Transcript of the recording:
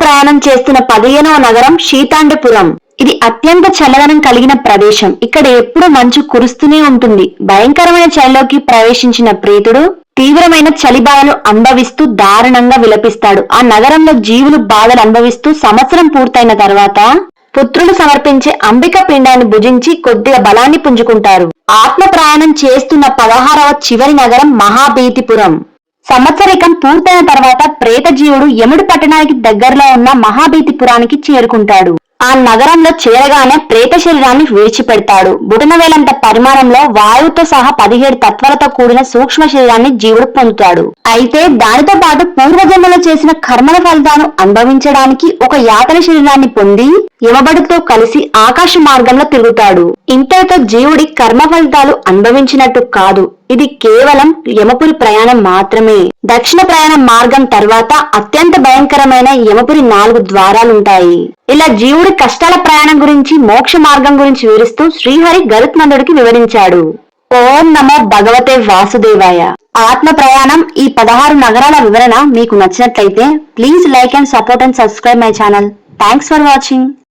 ప్రయాణం చేస్తున్న 15వ నగరం శీతాండపురం. ఇది అత్యంత చల్లదనం కలిగిన ప్రదేశం. ఇక్కడ ఎప్పుడూ మంచు కురుస్తూనే ఉంటుంది. భయంకరమైన చలిలోకి ప్రవేశించిన ప్రేతుడు తీవ్రమైన చలి బాధలు అనుభవిస్తూ దారుణంగా విలపిస్తాడు. ఆ నగరంలో జీవులు బాధలు అనుభవిస్తూ సంవత్సరం పూర్తయిన తర్వాత పుత్రులు సమర్పించే అంబిక పిండాన్ని భుజించి కొద్దిగా బలాన్ని పుంజుకుంటారు. ఆత్మ ప్రయాణం చేస్తున్న 16వ చివరి నగరం మహాభీతిపురం. సంవత్సరికం పూర్తయిన తర్వాత ప్రేత జీవుడు యముడి పట్టణానికి దగ్గరలో ఉన్న మహాభీతిపురానికి చేరుకుంటాడు. ఆ నగరంలో చేరగానే ప్రేత శరీరాన్ని విడిచిపెడతాడు. బుటనవేలంత పరిమాణంలో వాయువుతో సహా 17 తత్వాలతో కూడిన సూక్ష్మ శరీరాన్ని జీవుడు పొందుతాడు. అయితే దానితో పాటు పూర్వజన్మలో చేసిన కర్మల ఫలితాలను అనుభవించడానికి ఒక యాతన శరీరాన్ని పొంది యమబడితో కలిసి ఆకాశ మార్గంలో తిరుగుతాడు. ఇంతటితో జీవుడి కర్మ ఫలితాలు అనుభవించినట్టు కాదు. ఇది కేవలం యమపురి ప్రయాణం మాత్రమే. దక్షిణ ప్రయాణ మార్గం తర్వాత అత్యంత భయంకరమైన యమపురి 4 ద్వారాలుంటాయి. ఇలా జీవుడి కష్టాల ప్రయాణం గురించి, మోక్ష మార్గం గురించి వివరిస్తూ శ్రీహరి గరుత్మంతుడికి వివరించాడు. ఓం నమో భగవతే వాసుదేవాయ. ఆత్మ ప్రయాణం ఈ 16 నగరాల వివరణ మీకు నచ్చినట్లయితే please like and support and subscribe my channel. Thanks for watching.